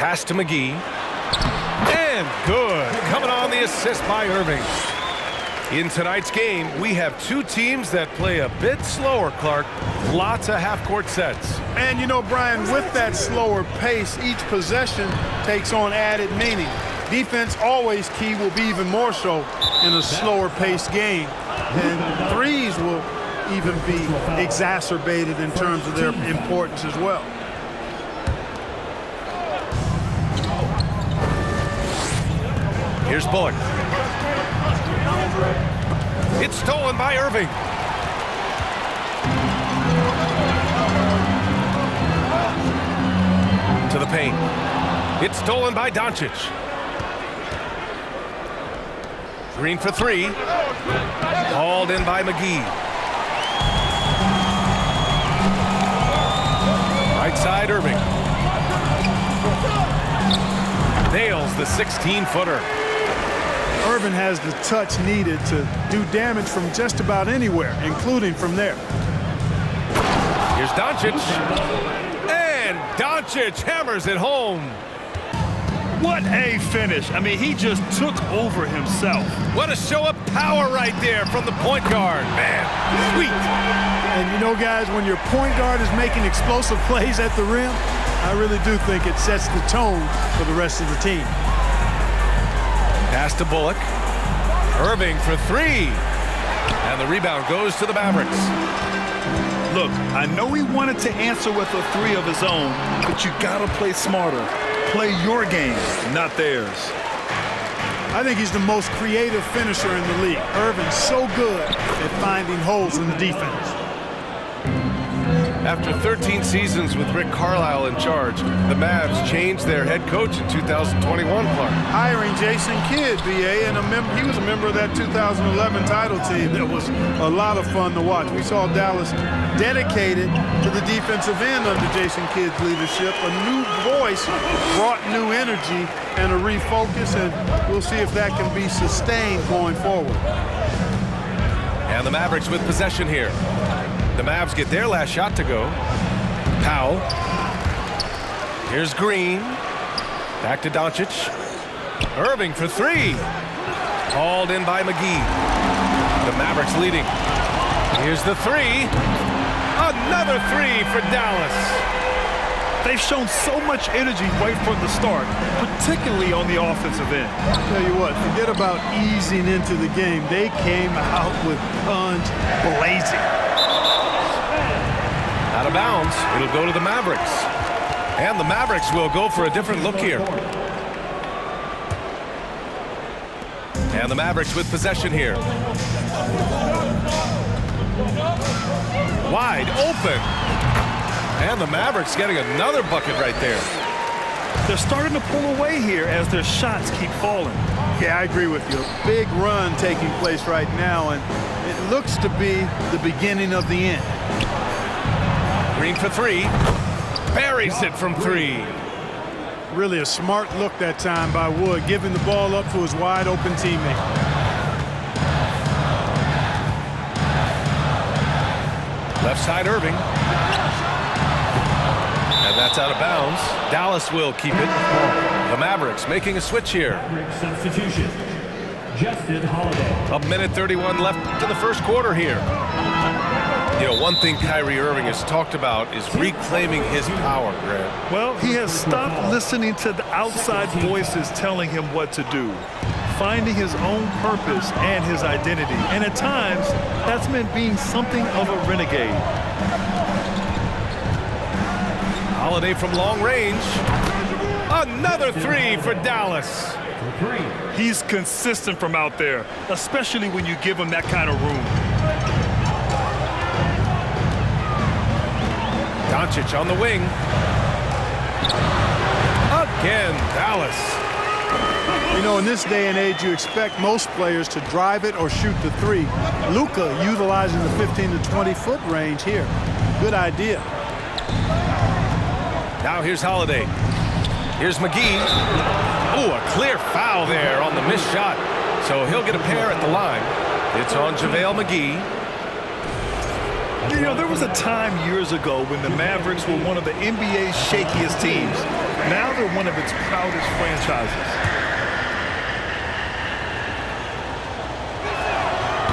Pass to McGee. And good. Coming on the assist by Irving. In tonight's game, we have two teams that play a bit slower, Clark. Lots of half-court sets. And, you know, Brian, with that slower pace, each possession takes on added meaning. Defense always key, will be even more so in a slower-paced game. And threes will even be exacerbated in terms of their importance as well. Here's Bullock. It's stolen by Irving. To the paint. It's stolen by Doncic. Green for three. Hauled in by McGee. Right side, Irving. Nails the 16-footer. Irving has the touch needed to do damage from just about anywhere, including from there. Here's Doncic. And Doncic hammers it home. What a finish. I mean, he just took over himself. What a show of power right there from the point guard. Man, sweet. And you know, guys, when your point guard is making explosive plays at the rim, I really do think it sets the tone for the rest of the team. Pass to Bullock. Irving for three. And the rebound goes to the Mavericks. Look, I know he wanted to answer with a three of his own, but you gotta play smarter. Play your game, not theirs. I think he's the most creative finisher in the league. Irving's so good at finding holes in the defense. After 13 seasons with Rick Carlisle in charge, the Mavs changed their head coach in 2021, Clark. Hiring Jason Kidd, BA, and he was a member of that 2011 title team. That was a lot of fun to watch. We saw Dallas dedicated to the defensive end under Jason Kidd's leadership. A new voice brought new energy and a refocus, and we'll see if that can be sustained going forward. And the Mavericks with possession here. The Mavs get their last shot to go. Powell. Here's Green. Back to Doncic. Irving for three. Hauled in by McGee. The Mavericks leading. Here's the three. Another three for Dallas. They've shown so much energy right from the start, particularly on the offensive end. I'll tell you what, forget about easing into the game. They came out with guns blazing. Out of bounds, it'll go to the Mavericks. And the Mavericks will go for a different look here. And the Mavericks with possession here. Wide open. And the Mavericks getting another bucket right there. They're starting to pull away here as their shots keep falling. Yeah, I agree with you. A big run taking place right now, and it looks to be the beginning of the end. Green for three. Buries it from three. Really a smart look that time by Wood, giving the ball up to his wide open teammate. Left side, Irving. And that's out of bounds. Dallas will keep it. The Mavericks making a switch here. Substitution. Justin Holiday. A minute 31 left to the first quarter here. You know, one thing Kyrie Irving has talked about is reclaiming his power, Grant. Well, he has stopped listening to the outside voices telling him what to do, finding his own purpose and his identity. And at times, that's meant being something of a renegade. Holiday from long range. Another three for Dallas. He's consistent from out there, especially when you give him that kind of room. Doncic on the wing. Again, Dallas. You know, in this day and age, you expect most players to drive it or shoot the three. Luka utilizing the 15 to 20-foot range here. Good idea. Now here's Holiday. Here's McGee. Ooh, a clear foul there on the missed shot. So he'll get a pair at the line. It's on JaVale McGee. You know, there was a time years ago when the Mavericks were one of the NBA's shakiest teams. Now they're one of its proudest franchises.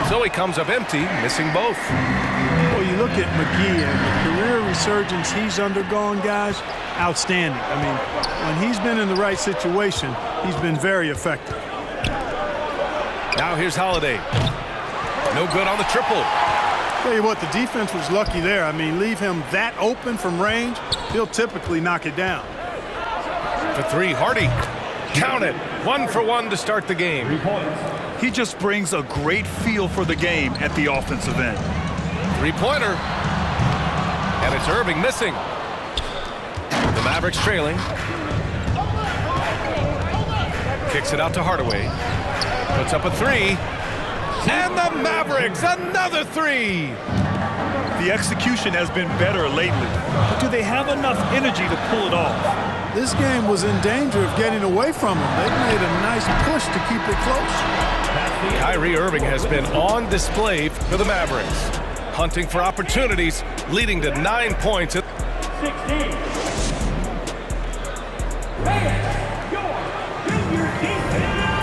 So he comes up empty, missing both. Well, you look at McGee and the career resurgence he's undergone, guys, outstanding. I mean, when he's been in the right situation, he's been very effective. Now here's Holiday. No good on the triple. Tell you what, the defense was lucky there. I mean, leave him that open from range, he'll typically knock it down. For three, Hardy. Count it. 1 for 1 to start the game. 3 points. He just brings a great feel for the game at the offensive end. Three-pointer. And it's Irving missing. The Mavericks trailing. Kicks it out to Hardaway. Puts up a three. And the Mavericks, another three. The execution has been better lately, but do they have enough energy to pull it off? This game was in danger of getting away from them. They made a nice push to keep it close. Kyrie Irving has been on display for the Mavericks, hunting for opportunities, leading to 9 points. 16.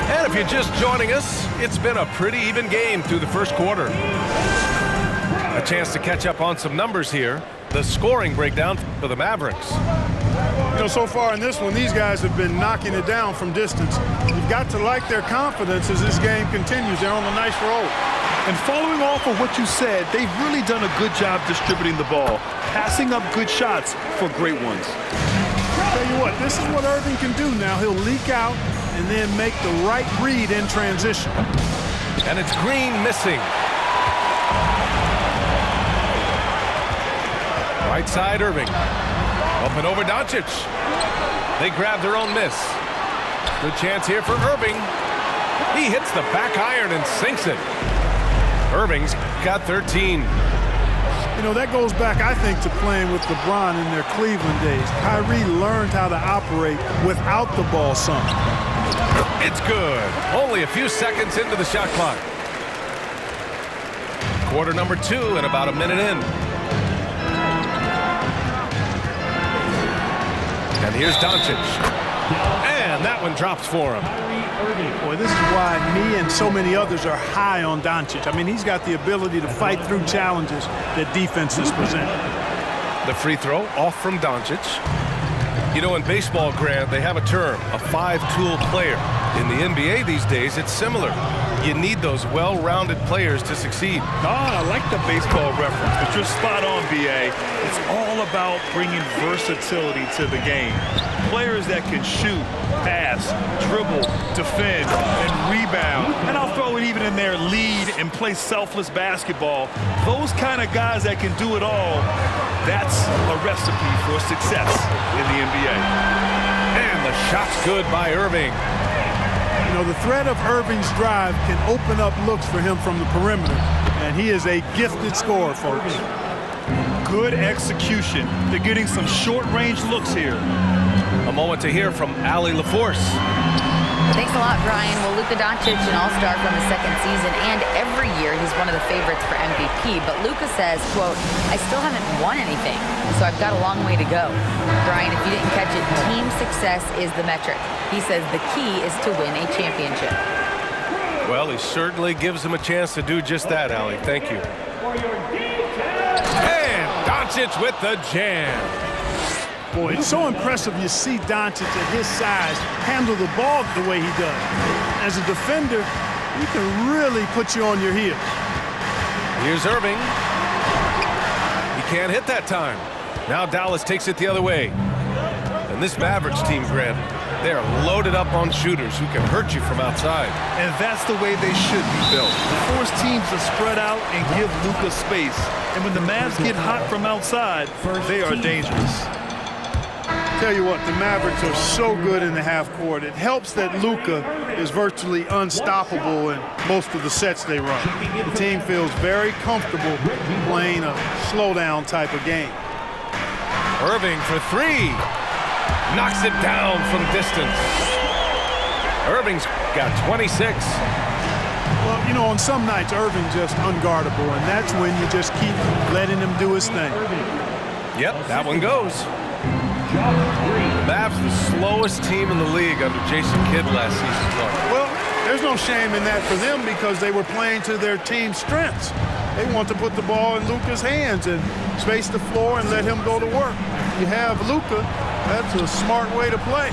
And if you're just joining us, it's been a pretty even game through the first quarter. A chance to catch up on some numbers here. The scoring breakdown for the Mavericks. You know, so far in this one, these guys have been knocking it down from distance. You've got to like their confidence as this game continues. They're on a nice roll. And following off of what you said, they've really done a good job distributing the ball, passing up good shots for great ones. Tell you what, this is what Irving can do now. He'll leak out and then make the right read in transition. And it's Green missing. Right side, Irving. Up and over Doncic. They grab their own miss. Good chance here for Irving. He hits the back iron and sinks it. Irving's got 13. You know, that goes back, I think, to playing with LeBron in their Cleveland days. Kyrie learned how to operate without the ball some. It's good. Only a few seconds into the shot clock. Quarter number 2 and about a minute in. And here's Doncic. And that one drops for him. Boy, this is why me and so many others are high on Doncic. I mean, he's got the ability to fight through challenges that defenses present. The free throw off from Doncic. You know, in baseball, Grant, they have a term, a five-tool player. In the NBA these days, it's similar. You need those well-rounded players to succeed. I like the baseball reference, but you're spot on, BA. It's all about bringing versatility to the game. Players that can shoot, pass, dribble, defend, and rebound. And I'll throw it even in there, lead and play selfless basketball. Those kind of guys that can do it all, that's a recipe for success in the NBA. And the shot's good by Irving. You know, the threat of Irving's drive can open up looks for him from the perimeter, and he is a gifted scorer, folks. Good execution. They're getting some short-range looks here. A moment to hear from Allie LaForce. Thanks a lot, Brian. Well, Luka Doncic, an all-star from his second season, and every year he's one of the favorites for MVP. But Luka says, quote, I still haven't won anything, so I've got a long way to go. Brian, if you didn't catch it, team success is the metric. He says the key is to win a championship. Well, he certainly gives him a chance to do just that, Allie. Thank you. And Doncic with the jam. Boy, it's so impressive you see Doncic at his size handle the ball the way he does. As a defender, he can really put you on your heels. Here's Irving. He can't hit that time. Now Dallas takes it the other way. And this Mavericks team, Grant, they are loaded up on shooters who can hurt you from outside. And that's the way they should be built. Force teams to spread out and give Luka space. And when the Mavs get hot from outside, they are dangerous. Tell you what, the Mavericks are so good in the half court. It helps that Luka is virtually unstoppable in most of the sets they run. The team feels very comfortable playing a slowdown type of game. Irving for three. Knocks it down from distance. Irving's got 26. Well, you know, on some nights, Irving's just unguardable, and that's when you just keep letting him do his thing. Yep, that one goes. Mavs the slowest team in the league under Jason Kidd last season. Well, there's no shame in that for them because they were playing to their team's strengths. They want to put the ball in Luka's hands and space the floor and let him go to work. You have Luka, that's a smart way to play.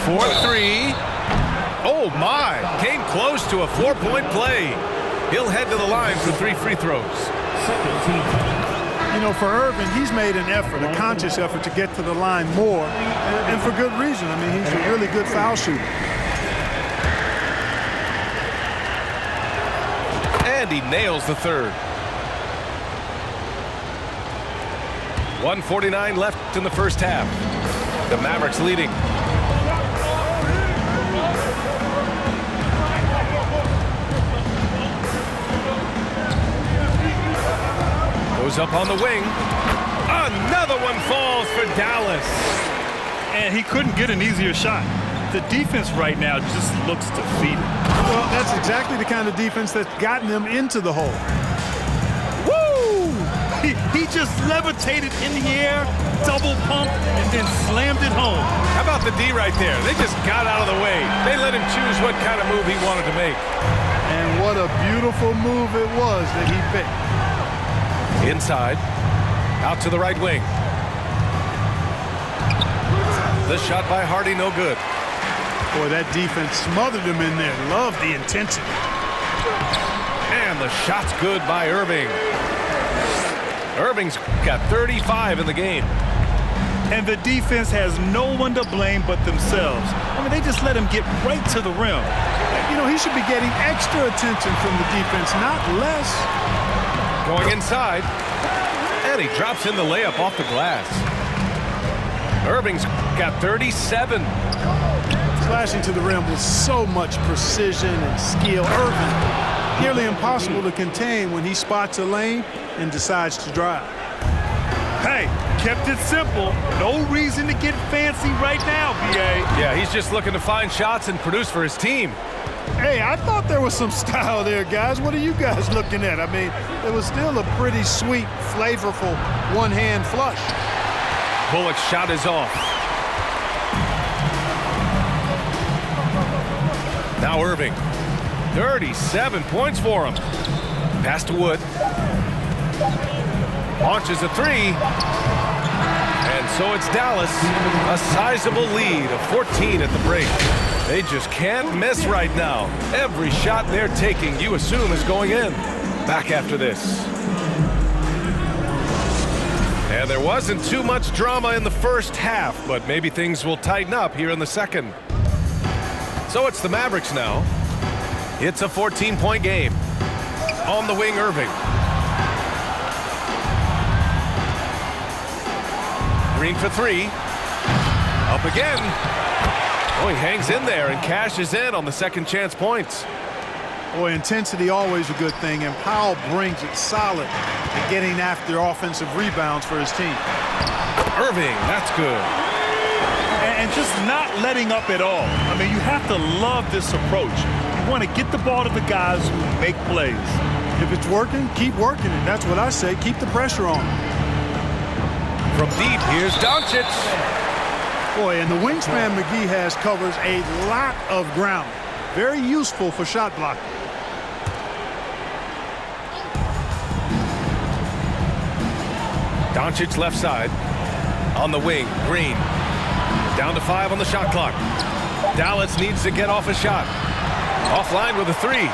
4-3. Oh my, came close to a 4-point play. He'll head to the line for 3 free throws. You know, for Irving, he's made an effort, a conscious effort to get to the line more, and for good reason. I mean, he's a really good foul shooter. And he nails the third. 1:49 left in the first half. The Mavericks leading. Goes up on the wing. Another one falls for Dallas. And he couldn't get an easier shot. The defense right now just looks defeated. Well, that's exactly the kind of defense that's gotten them into the hole. Woo! He just levitated in the air, double pumped, and then slammed it home. How about the D right there? They just got out of the way. They let him choose what kind of move he wanted to make. And what a beautiful move it was that he picked. Inside, out to the right wing. The shot by Hardy, no good. Boy, that defense smothered him in there. Love the intensity. And the shot's good by Irving. Irving's got 35 in the game. And the defense has no one to blame but themselves. I mean, they just let him get right to the rim. You know, he should be getting extra attention from the defense, not less. Going inside, and he drops in the layup off the glass. Irving's got 37. Slashing to the rim with so much precision and skill. Irving, nearly impossible to contain when he spots a lane and decides to drive. Hey, kept it simple. No reason to get fancy right now, B.A. Yeah, he's just looking to find shots and produce for his team. Hey, I thought there was some style there, guys. What are you guys looking at? I mean, it was still a pretty sweet, flavorful one-hand flush. Bullock's shot is off. Now Irving. 37 points for him. Pass to Wood. Launches a three. And so it's Dallas. A sizable lead of 14 at the break. They just can't miss right now. Every shot they're taking, you assume, is going in. Back after this. And there wasn't too much drama in the first half, but maybe things will tighten up here in the second. So it's the Mavericks now. It's a 14-point game. On the wing, Irving. Green for three. Up again. Oh, he hangs in there and cashes in on the second chance points. Boy, intensity always a good thing, and Powell brings it solid at getting after offensive rebounds for his team. Irving, that's good. And just not letting up at all. I mean, you have to love this approach. You want to get the ball to the guys who make plays. If it's working, keep working it. That's what I say. Keep the pressure on. From deep, here's Doncic. Boy, and the wingspan McGee has covers a lot of ground. Very useful for shot blocking. Doncic left side. On the wing, Green. Down to 5 on the shot clock. Dallas needs to get off a shot. Offline with a three.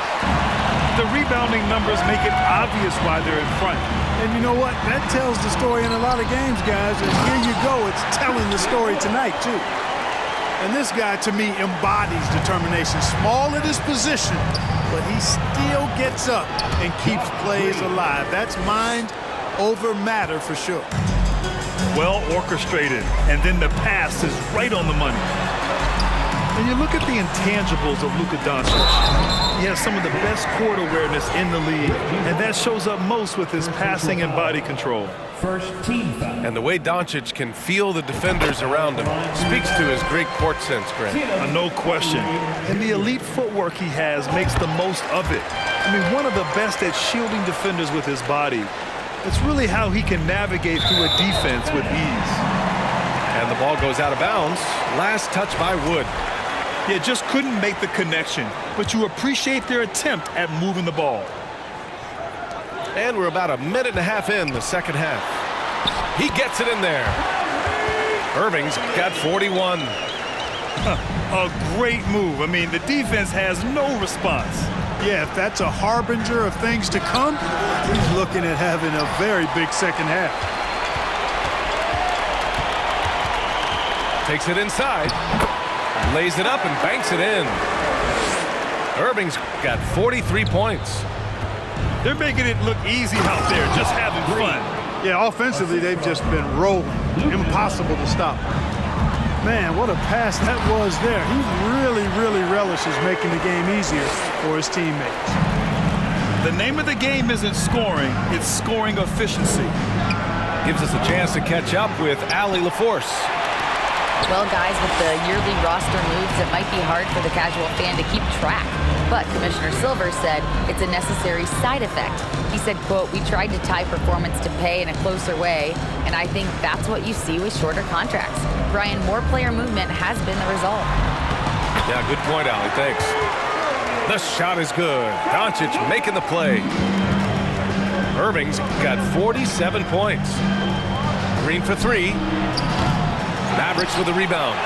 The rebounding numbers make it obvious why they're in front. And you know what? That tells the story in a lot of games, guys. And here you go. It's telling the story tonight, too. And this guy, to me, embodies determination. Small at his position, but he still gets up and keeps plays alive. That's mind over matter for sure. Well orchestrated, and then the pass is right on the money. And you look at the intangibles of Luka Doncic. He has some of the best court awareness in the league, and that shows up most with his passing and body control. First team foul. And the way Doncic can feel the defenders around him speaks to his great court sense, Grant. No question. And the elite footwork he has makes the most of it. I mean, one of the best at shielding defenders with his body. It's really how he can navigate through a defense with ease. And the ball goes out of bounds. Last touch by Wood. Yeah, just couldn't make the connection, but you appreciate their attempt at moving the ball. And we're about a minute and a half in the second half. He gets it in there. Irving's got 41. A great move. I mean, the defense has no response. Yeah, if that's a harbinger of things to come, he's looking at having a very big second half. Takes it inside. Lays it up and banks it in. Irving's got 43 points. They're making it look easy out there, just having fun. Yeah, offensively, they've just been rolling. Impossible to stop. Man, what a pass that was there. He really relishes making the game easier for his teammates. The name of the game isn't scoring, it's scoring efficiency. Gives us a chance to catch up with Allie LaForce. Well, guys, with the yearly roster moves, it might be hard for the casual fan to keep track. But Commissioner Silver said it's a necessary side effect. He said, quote, "We tried to tie performance to pay in a closer way, and I think that's what you see with shorter contracts." Brian, more player movement has been the result. Yeah, good point, Allie. Thanks. The shot is good. Doncic making the play. Irving's got 47 points. Green for three. Mavericks with a rebound.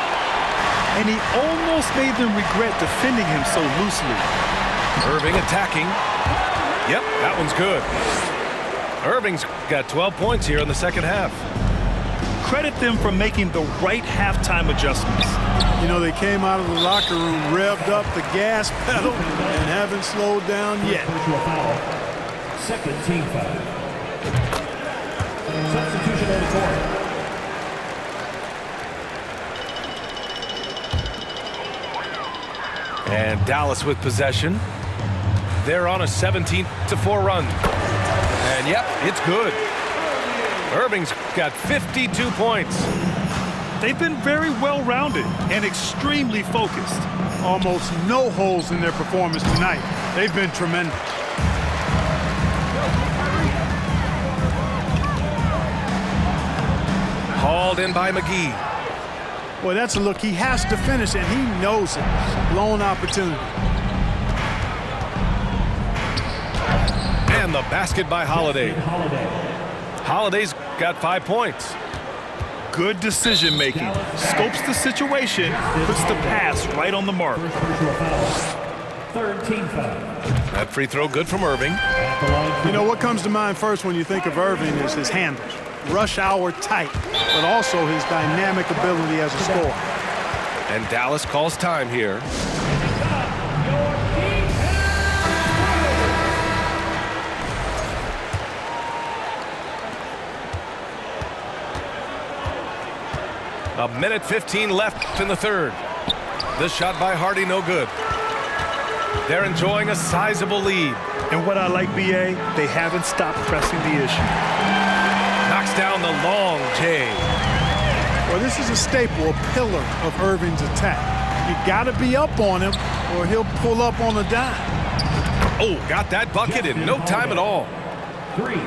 And he almost made them regret defending him so loosely. Irving attacking. Yep, that one's good. Irving's got 12 points here in the second half. Credit them for making the right halftime adjustments. You know, they came out of the locker room, revved up the gas pedal, and haven't slowed down yet. Personal foul. Second team foul. Substitution on the court. And Dallas with possession. They're on a 17-4 run. And yep, it's good. Irving's got 52 points. They've been very well-rounded and extremely focused. Almost no holes in their performance tonight. They've been tremendous. Hauled in by McGee. Well, that's a look. He has to finish, and he knows it. Blown opportunity. And the basket by Holiday. Holiday's got 5 points. Good decision-making. Scopes the situation, puts the pass right on the mark. Third team foul. That free throw good from Irving. You know, what comes to mind first when you think of Irving is his handles. Rush hour tight, but also his dynamic ability as a scorer. And Dallas calls time here. A minute 15 left in the third. This shot by Hardy, no good. They're enjoying a sizable lead. And what I like, B.A., they haven't stopped pressing the issue. Knocks down the long J. Well, this is a staple, a pillar of Irving's attack. You got to be up on him, or he'll pull up on a dime. Oh, got that bucket in no time at all.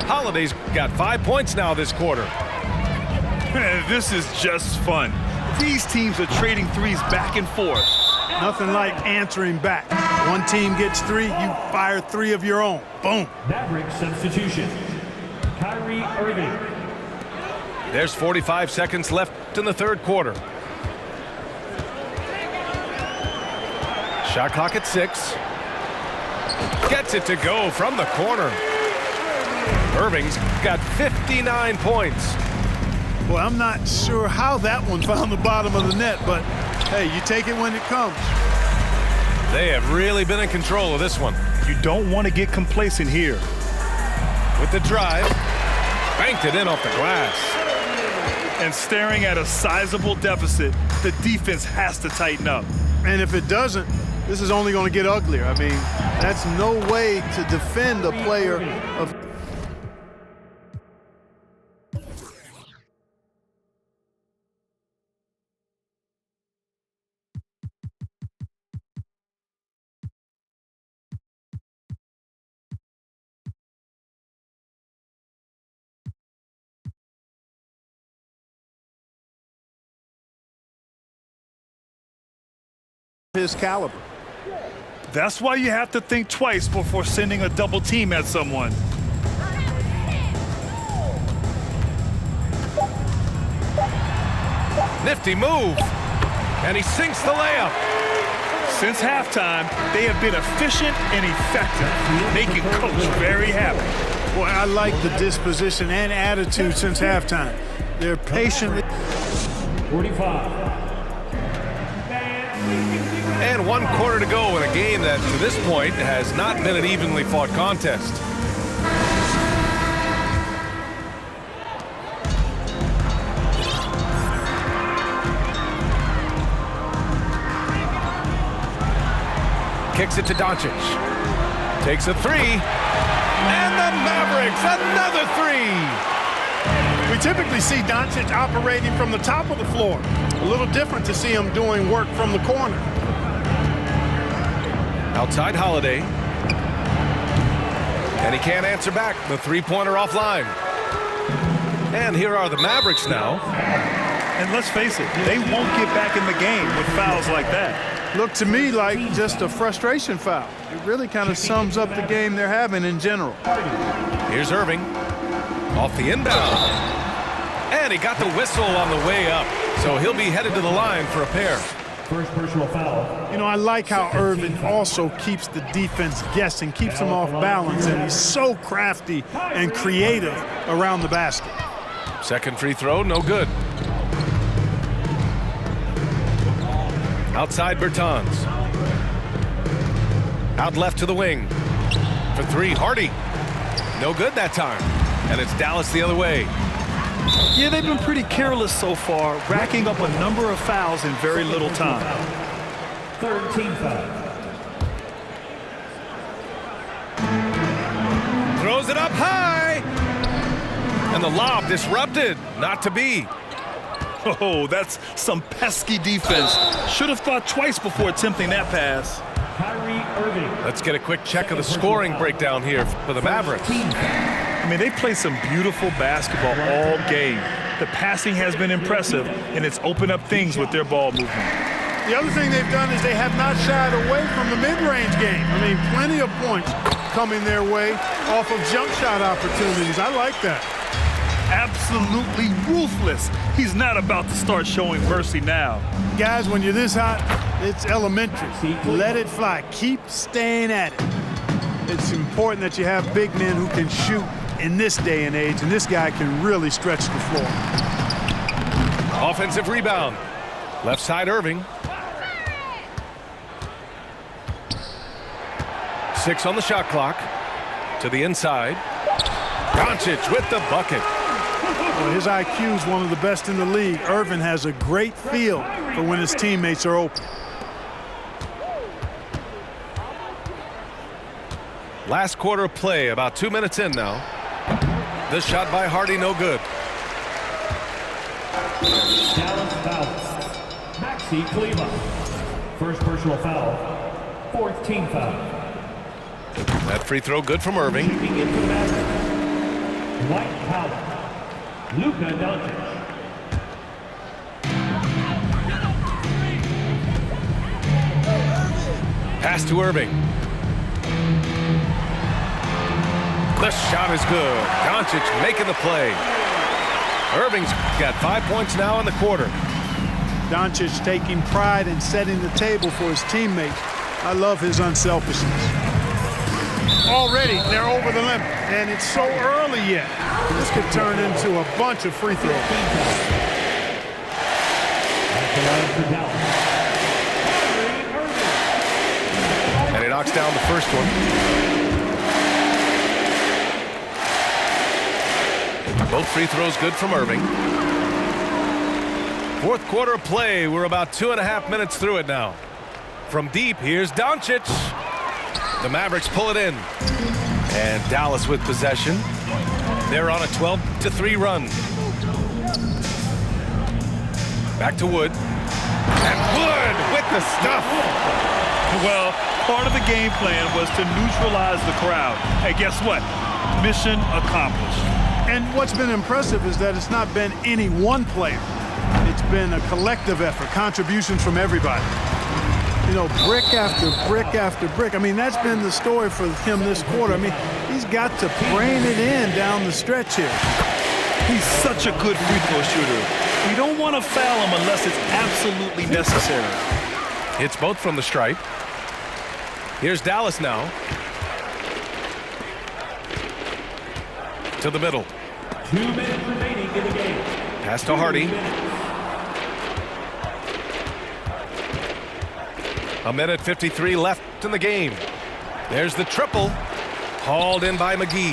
Holiday's got 5 points now this quarter. This is just fun. These teams are trading threes back and forth. Nothing like answering back. One team gets three, you fire three of your own. Boom. Maverick substitution. Kyrie Irving. There's 45 seconds left in the third quarter. Shot clock at 6. Gets it to go from the corner. Irving's got 59 points. Well, I'm not sure how that one found the bottom of the net, but hey, you take it when it comes. They have really been in control of this one. You don't want to get complacent here. With the drive, banked it in off the glass. And staring at a sizable deficit, the defense has to tighten up. And if it doesn't, this is only going to get uglier. I mean, That's no way to defend a player of... his caliber. That's why you have to think twice before sending a double team at someone. Nifty move. And he sinks the layup. Since halftime, they have been efficient and effective, making Coach very happy. Boy, I like the disposition and attitude since halftime. They're patiently... 45. And 1 quarter to go in a game that, to this point, has not been an evenly fought contest. Kicks it to Doncic. Takes a three. And the Mavericks, another three! We typically see Doncic operating from the top of the floor. A little different to see him doing work from the corner. Outside Holiday. And he can't answer back. The three-pointer offline. And here are the Mavericks now. And let's face it, they won't get back in the game with fouls like that. Looked to me like just a frustration foul. It really kind of sums up the game they're having in general. Here's Irving. Off the inbound. And he got the whistle on the way up. So he'll be headed to the line for a pair. First personal foul. You know, I like how Irving also keeps the defense guessing, keeps them off balance, and he's so crafty and creative around the basket. Second free throw, no good. Outside Bertans. Out left to the wing. For three, Hardy. No good that time. And it's Dallas the other way. Yeah, they've been pretty careless so far, racking up a number of fouls in very little time. Third team foul. Throws it up high. And the lob disrupted. Not to be. Oh, that's some pesky defense. Should have thought twice before attempting that pass. Kyrie Irving. Let's get a quick check of the scoring breakdown here for the Mavericks. I mean, they play some beautiful basketball all game. The passing has been impressive, and it's opened up things with their ball movement. The other thing they've done is they have not shied away from the mid-range game. I mean, plenty of points coming their way off of jump shot opportunities. I like that. Absolutely ruthless. He's not about to start showing mercy now. Guys, when you're this hot, it's elementary. Let it fly. Keep staying at it. It's important that you have big men who can shoot in this day and age, and this guy can really stretch the floor. Offensive rebound. Left side Irving. 6 on the shot clock. To the inside. Doncic with the bucket. Well, his IQ is one of the best in the league. Irving has a great feel for when his teammates are open. Last quarter of play, about 2 minutes in now. This shot by Hardy, no good. Dallas foul. Maxi Kleber. First personal foul. Fourth team foul. That free throw good from Irving. Keeping into the basket. Dwight Powell. Luka Doncic. Pass to Irving. The shot is good. Doncic making the play. Irving's got 5 points now in the quarter. Doncic taking pride in setting the table for his teammates. I love his unselfishness. Already, they're over the limit, and it's so early yet. This could turn into a bunch of free throws. And he knocks down the first one. Both free throws good from Irving. Fourth quarter of play. We're about 2.5 minutes through it now. From deep, here's Doncic. The Mavericks pull it in. And Dallas with possession. They're on a 12-3 run. Back to Wood. And Wood with the stuff. Well, part of the game plan was to neutralize the crowd. Hey, guess what? Mission accomplished. And what's been impressive is that it's not been any one player. It's been a collective effort, contributions from everybody. You know, brick after brick after brick. I mean, that's been the story for him this quarter. I mean, he's got to brain it in down the stretch here. He's such a good free throw shooter. You don't want to foul him unless it's absolutely necessary. Hits both from the stripe. Here's Dallas now. To the middle. 2 minutes remaining in the game. Pass to Hardy. A minute 53 left in the game. There's the triple. Hauled in by McGee.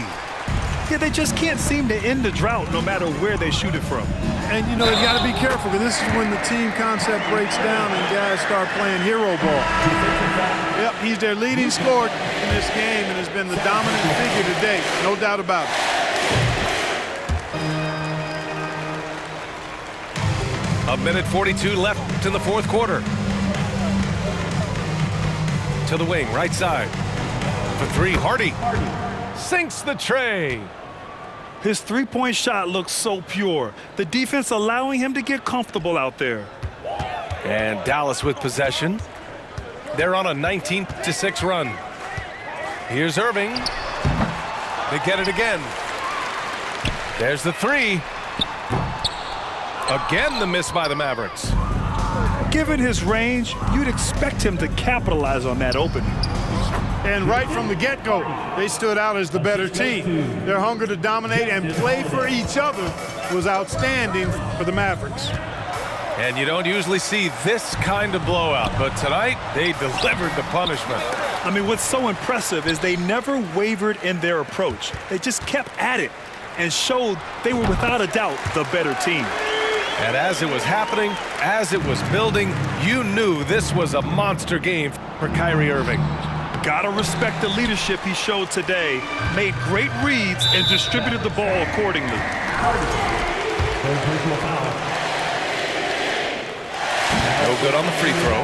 Yeah, they just can't seem to end the drought no matter where they shoot it from. And, you know, you got to be careful because this is when the team concept breaks down and guys start playing hero ball. Yep, he's their leading scorer in this game and has been the dominant figure today. No doubt about it. A minute 42 left in the fourth quarter. To the wing, right side. For three, Hardy. Sinks the tray. His three-point shot looks so pure. The defense allowing him to get comfortable out there. And Dallas with possession. They're on a 19-6 run. Here's Irving. They get it again. There's the three. Again, the miss by the Mavericks. Given his range, you'd expect him to capitalize on that opening. And right from the get-go, they stood out as the better team. Their hunger to dominate and play for each other was outstanding for the Mavericks. And you don't usually see this kind of blowout, but tonight they delivered the punishment. I mean, what's so impressive is they never wavered in their approach. They just kept at it and showed they were without a doubt the better team. And as it was happening, as it was building, you knew this was a monster game for Kyrie Irving. Gotta respect the leadership he showed today. Made great reads and distributed the ball accordingly. No good on the free throw.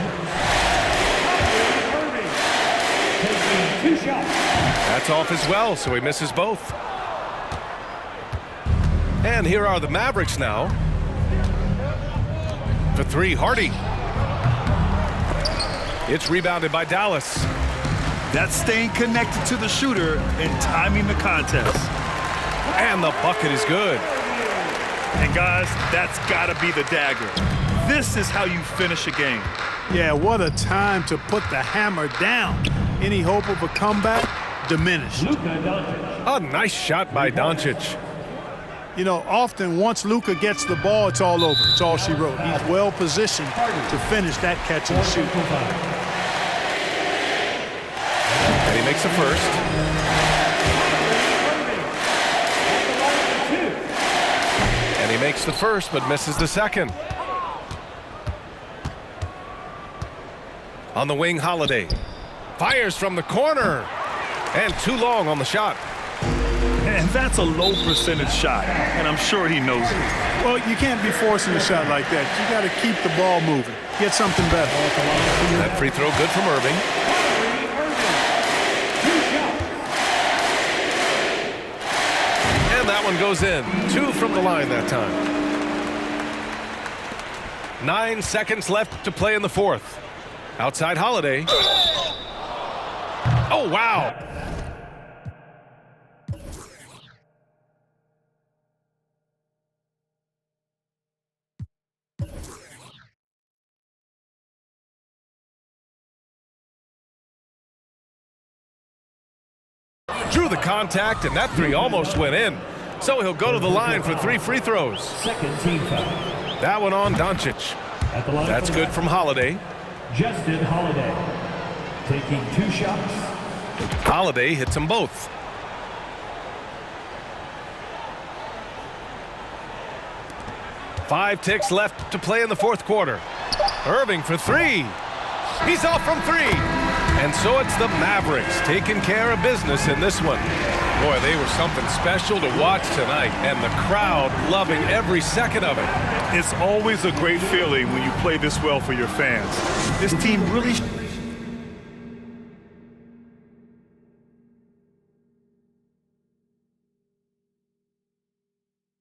That's off as well, so he misses both. And here are the Mavericks now. For three, Hardy. It's rebounded by Dallas. That's staying connected to the shooter and timing the contest. And the bucket is good. And guys, that's gotta be the dagger. This is how you finish a game. Yeah, what a time to put the hammer down. Any hope of a comeback diminished. A nice shot by Doncic. You know, often once Luka gets the ball, it's all over. It's all she wrote. He's well positioned to finish that catch and shoot. And he makes the first. And he makes the first, but misses the second. On the wing, Holiday. Fires from the corner. And too long on the shot. And that's a low percentage shot, and I'm sure he knows it. Well, you can't be forcing a shot like that. You got to keep the ball moving. Get something better. That free throw good from Irving. And that one goes in. 2 from the line that time. 9 seconds left to play in the fourth. Outside Holiday. Oh, wow. Drew the contact, and that three almost went in. So he'll go to the line for 3 free throws. Second team foul. That one on Doncic. That's good from Holiday. Justin Holiday taking 2 shots. Holiday hits them both. Five ticks left to play in the fourth quarter. Irving for 3. He's off from 3. And so it's the Mavericks taking care of business in this one. Boy, they were something special to watch tonight, and the crowd loving every second of it. It's always a great feeling when you play this well for your fans. This team really